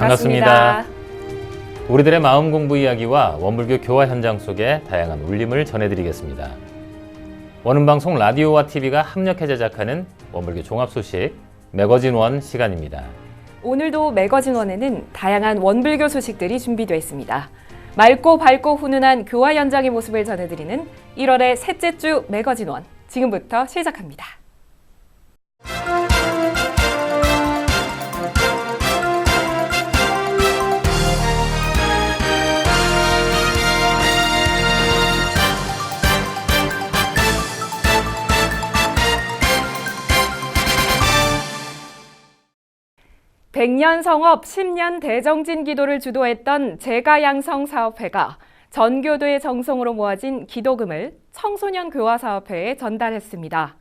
반갑습니다. 우리들의 마음 공부 이야기와 원불교 교화 현장 속의 다양한 울림을 전해드리겠습니다. 원음방송 라디오와 TV가 합력해 제작하는 원불교 종합소식 매거진 원 시간입니다. 오늘도 매거진 원에는 다양한 원불교 소식들이 준비되어 있습니다. 맑고 밝고 훈훈한 교화 현장의 모습을 전해드리는 1월의 셋째 주 매거진 원, 지금부터 시작합니다. 백년 성업 10년 대정진 기도를 주도했던 제가양성사업회가 전교도의 정성으로 모아진 기도금을 청소년 교화사업회에 전달했습니다.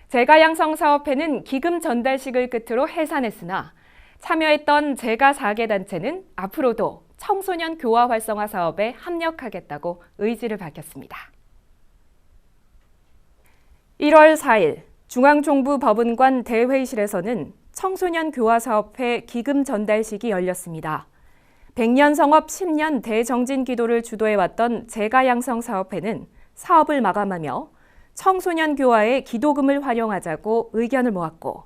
제가양성사업회는 기금 전달식을 끝으로 해산했으나 참여했던 제가 4개 단체는 앞으로도 청소년 교화 활성화 사업에 합력하겠다고 의지를 밝혔습니다. 1월 4일 중앙정부 법은관 대회의실에서는 청소년 교화사업회 기금 전달식이 열렸습니다. 백년 성업 10년 대정진 기도를 주도해왔던 제가양성사업회는 사업을 마감하며 청소년 교화에 기도금을 활용하자고 의견을 모았고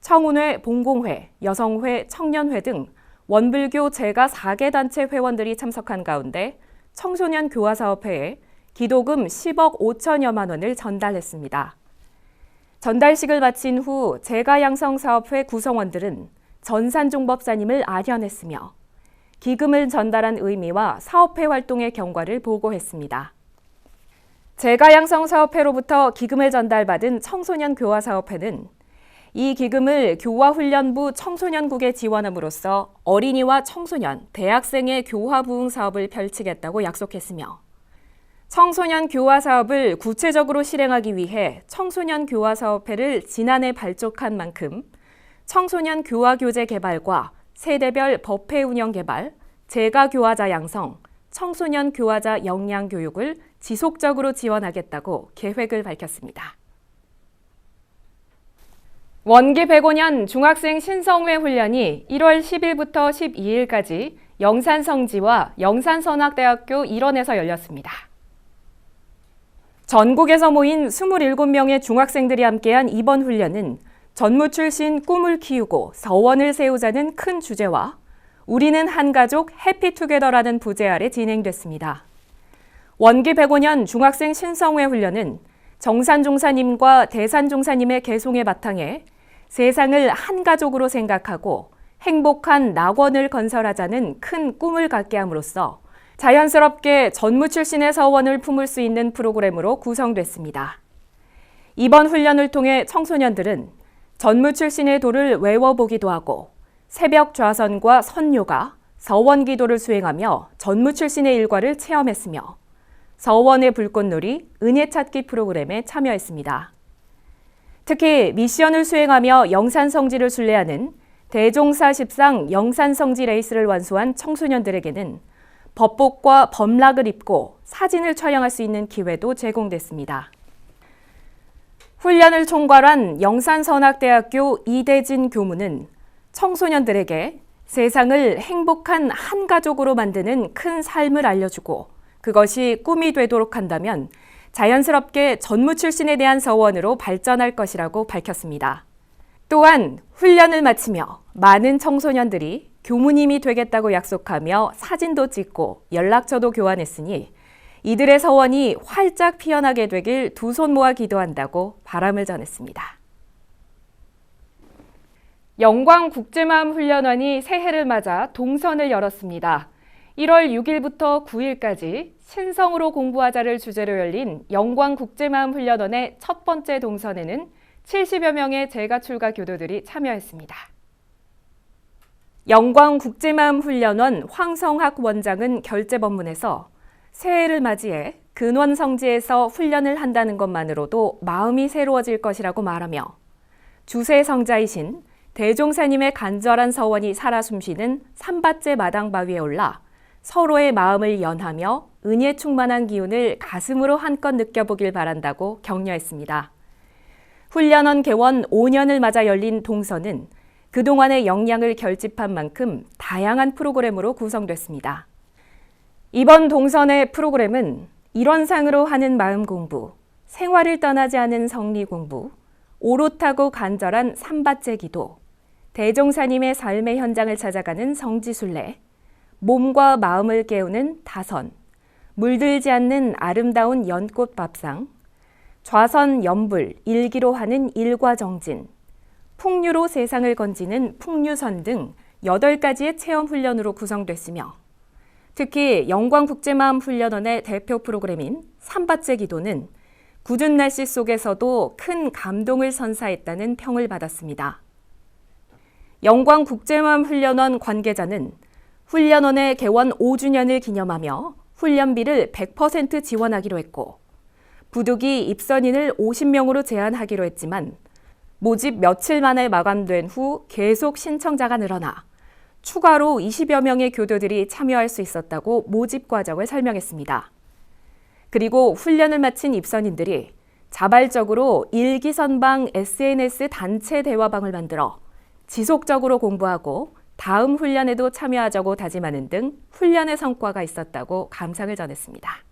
청운회, 봉공회, 여성회, 청년회 등 원불교 제가 4개 단체 회원들이 참석한 가운데 청소년 교화사업회에 기도금 10억 5천여만 원을 전달했습니다. 전달식을 마친 후 제가양성사업회 구성원들은 전산종법사님을 아련했으며 기금을 전달한 의미와 사업회 활동의 경과를 보고했습니다. 제가양성사업회로부터 기금을 전달받은 청소년 교화사업회는 이 기금을 교화훈련부 청소년국에 지원함으로써 어린이와 청소년, 대학생의 교화 부흥 사업을 펼치겠다고 약속했으며 청소년 교화 사업을 구체적으로 실행하기 위해 청소년 교화 사업회를 지난해 발족한 만큼 청소년 교화 교재 개발과 세대별 법회 운영 개발, 제가 교화자 양성, 청소년 교화자 역량 교육을 지속적으로 지원하겠다고 계획을 밝혔습니다. 원기 105년 중학생 신성회 훈련이 1월 10일부터 12일까지 영산성지와 영산선악대학교 일원에서 열렸습니다. 전국에서 모인 27명의 중학생들이 함께한 이번 훈련은 전무 출신 꿈을 키우고 서원을 세우자는 큰 주제와 우리는 한 가족 해피투게더라는 부제 아래 진행됐습니다. 원기 105년 중학생 신성회 훈련은 정산종사님과 대산종사님의 개송에 바탕에 세상을 한 가족으로 생각하고 행복한 낙원을 건설하자는 큰 꿈을 갖게 함으로써 자연스럽게 전무 출신의 서원을 품을 수 있는 프로그램으로 구성됐습니다. 이번 훈련을 통해 청소년들은 전무 출신의 도를 외워보기도 하고 새벽 좌선과 선요가, 서원 기도를 수행하며 전무 출신의 일과를 체험했으며 서원의 불꽃놀이, 은혜 찾기 프로그램에 참여했습니다. 특히 미션을 수행하며 영산성지를 순례하는 대종사 10상 영산성지 레이스를 완수한 청소년들에게는 법복과 범락을 입고 사진을 촬영할 수 있는 기회도 제공됐습니다. 훈련을 총괄한 영산선악대학교 이대진 교무는 청소년들에게 세상을 행복한 한 가족으로 만드는 큰 삶을 알려주고 그것이 꿈이 되도록 한다면 자연스럽게 전무 출신에 대한 서원으로 발전할 것이라고 밝혔습니다. 또한 훈련을 마치며 많은 청소년들이 교무님이 되겠다고 약속하며 사진도 찍고 연락처도 교환했으니 이들의 서원이 활짝 피어나게 되길 두 손 모아 기도한다고 바람을 전했습니다. 영광국제마음훈련원이 새해를 맞아 동선을 열었습니다. 1월 6일부터 9일까지 신성으로 공부하자를 주제로 열린 영광국제마음훈련원의 첫 번째 동선에는 70여 명의 제가 출가 교도들이 참여했습니다. 영광국제마음훈련원 황성학 원장은 결재법문에서 새해를 맞이해 근원성지에서 훈련을 한다는 것만으로도 마음이 새로워질 것이라고 말하며 주세성자이신 대종사님의 간절한 서원이 살아 숨쉬는 산밭제 마당바위에 올라 서로의 마음을 연하며 은혜 충만한 기운을 가슴으로 한껏 느껴보길 바란다고 격려했습니다. 훈련원 개원 5년을 맞아 열린 동선은 그동안의 역량을 결집한 만큼 다양한 프로그램으로 구성됐습니다. 이번 동선의 프로그램은 일원상으로 하는 마음 공부, 생활을 떠나지 않은 성리 공부, 오롯하고 간절한 삼바째 기도, 대종사님의 삶의 현장을 찾아가는 성지순례, 몸과 마음을 깨우는 다선, 물들지 않는 아름다운 연꽃 밥상, 좌선 염불, 일기로 하는 일과정진, 풍류로 세상을 건지는 풍류선 등 8가지의 체험 훈련으로 구성됐으며 특히 영광국제마음훈련원의 대표 프로그램인 삼바째 기도는 굳은 날씨 속에서도 큰 감동을 선사했다는 평을 받았습니다. 영광국제마음훈련원 관계자는 훈련원의 개원 5주년을 기념하며 훈련비를 100% 지원하기로 했고 부득이 입선인을 50명으로 제한하기로 했지만 모집 며칠 만에 마감된 후 계속 신청자가 늘어나 추가로 20여 명의 교도들이 참여할 수 있었다고 모집 과정을 설명했습니다. 그리고 훈련을 마친 입선인들이 자발적으로 일기선방 SNS 단체 대화방을 만들어 지속적으로 공부하고 다음 훈련에도 참여하자고 다짐하는 등 훈련의 성과가 있었다고 감상을 전했습니다.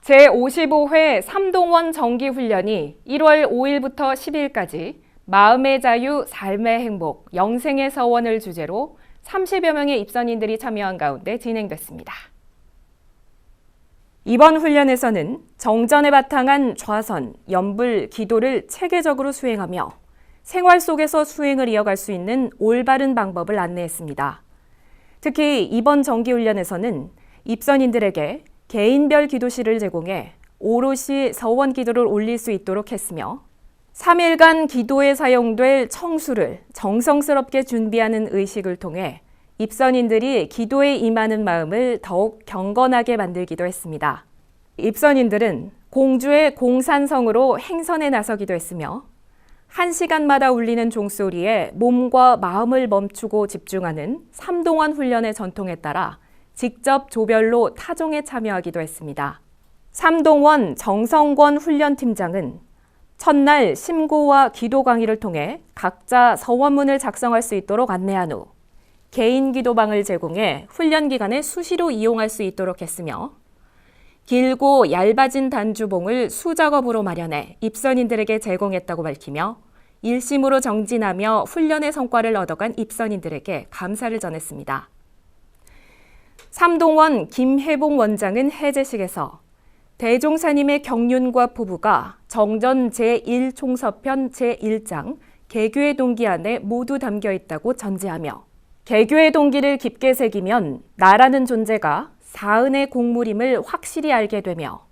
제55회 삼동원 정기훈련이 1월 5일부터 10일까지 마음의 자유, 삶의 행복, 영생의 서원을 주제로 30여 명의 입선인들이 참여한 가운데 진행됐습니다. 이번 훈련에서는 정전에 바탕한 좌선, 염불, 기도를 체계적으로 수행하며 생활 속에서 수행을 이어갈 수 있는 올바른 방법을 안내했습니다. 특히 이번 정기훈련에서는 입선인들에게 개인별 기도실을 제공해 오롯이 서원 기도를 올릴 수 있도록 했으며 3일간 기도에 사용될 청수를 정성스럽게 준비하는 의식을 통해 입선인들이 기도에 임하는 마음을 더욱 경건하게 만들기도 했습니다. 입선인들은 공주의 공산성으로 행선에 나서기도 했으며 1시간마다 울리는 종소리에 몸과 마음을 멈추고 집중하는 삼동원 훈련의 전통에 따라 직접 조별로 타종에 참여하기도 했습니다. 삼동원 정성권 훈련팀장은 첫날 심고와 기도 강의를 통해 각자 서원문을 작성할 수 있도록 안내한 후 개인 기도방을 제공해 훈련 기간에 수시로 이용할 수 있도록 했으며 길고 얇아진 단주봉을 수작업으로 마련해 입선인들에게 제공했다고 밝히며 일심으로 정진하며 훈련의 성과를 얻어간 입선인들에게 감사를 전했습니다. 삼동원 김혜봉 원장은 해제식에서 대종사님의 경륜과 포부가 정전 제1총서편 제1장 개교의 동기 안에 모두 담겨 있다고 전제하며 개교의 동기를 깊게 새기면 나라는 존재가 사은의 곡물임을 확실히 알게 되며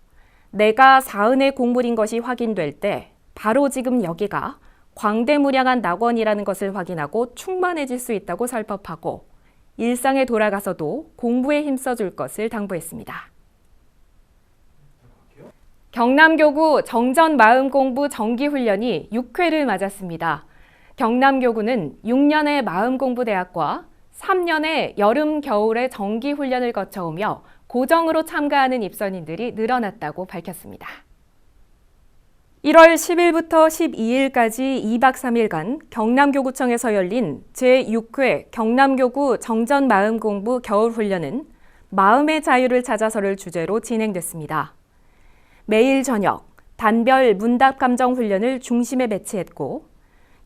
내가 사은의 곡물인 것이 확인될 때 바로 지금 여기가 광대무량한 낙원이라는 것을 확인하고 충만해질 수 있다고 설법하고 일상에 돌아가서도 공부에 힘써줄 것을 당부했습니다. 경남교구 정전마음공부 정기훈련이 6회를 맞았습니다. 경남교구는 6년의 마음공부대학과 3년의 여름, 겨울의 정기훈련을 거쳐오며 고정으로 참가하는 입선인들이 늘어났다고 밝혔습니다. 1월 10일부터 12일까지 2박 3일간 경남교구청에서 열린 제6회 경남교구 정전마음공부 겨울훈련은 마음의 자유를 찾아서를 주제로 진행됐습니다. 매일 저녁 단별 문답감정훈련을 중심에 배치했고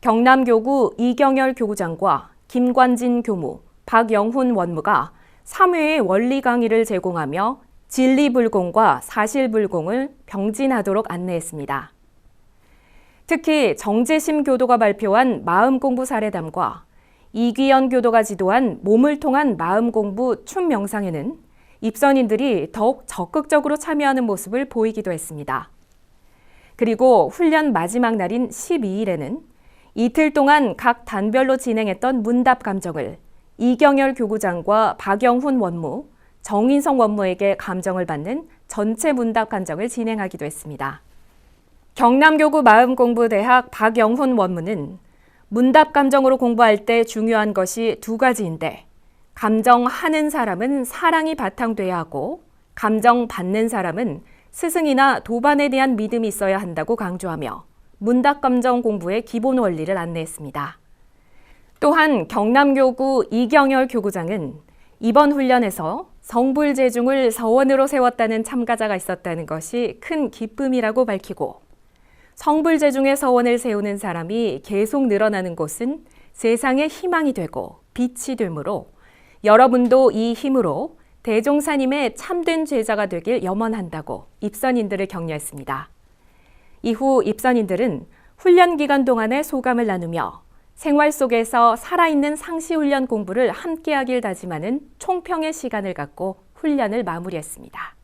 경남교구 이경열 교구장과 김관진 교무, 박영훈 원무가 3회의 원리 강의를 제공하며 진리불공과 사실불공을 병진하도록 안내했습니다. 특히 정재심 교도가 발표한 마음공부 사례담과 이귀연 교도가 지도한 몸을 통한 마음공부 춤명상에는 입선인들이 더욱 적극적으로 참여하는 모습을 보이기도 했습니다. 그리고 훈련 마지막 날인 12일에는 이틀 동안 각 단별로 진행했던 문답 감정을 이경열 교구장과 박영훈 원무, 정인성 원무에게 감정을 받는 전체 문답 감정을 진행하기도 했습니다. 경남교구 마음공부대학 박영훈 원무는 문답 감정으로 공부할 때 중요한 것이 2가지인데 감정하는 사람은 사랑이 바탕돼야 하고 감정받는 사람은 스승이나 도반에 대한 믿음이 있어야 한다고 강조하며 문답감정 공부의 기본 원리를 안내했습니다. 또한 경남교구 이경열 교구장은 이번 훈련에서 성불재중을 서원으로 세웠다는 참가자가 있었다는 것이 큰 기쁨이라고 밝히고, 성불재중의 서원을 세우는 사람이 계속 늘어나는 곳은 세상의 희망이 되고 빛이 되므로 여러분도 이 힘으로 대종사님의 참된 제자가 되길 염원한다고 입선인들을 격려했습니다. 이후 입선인들은 훈련 기간 동안의 소감을 나누며 생활 속에서 살아있는 상시훈련 공부를 함께하길 다짐하는 총평의 시간을 갖고 훈련을 마무리했습니다.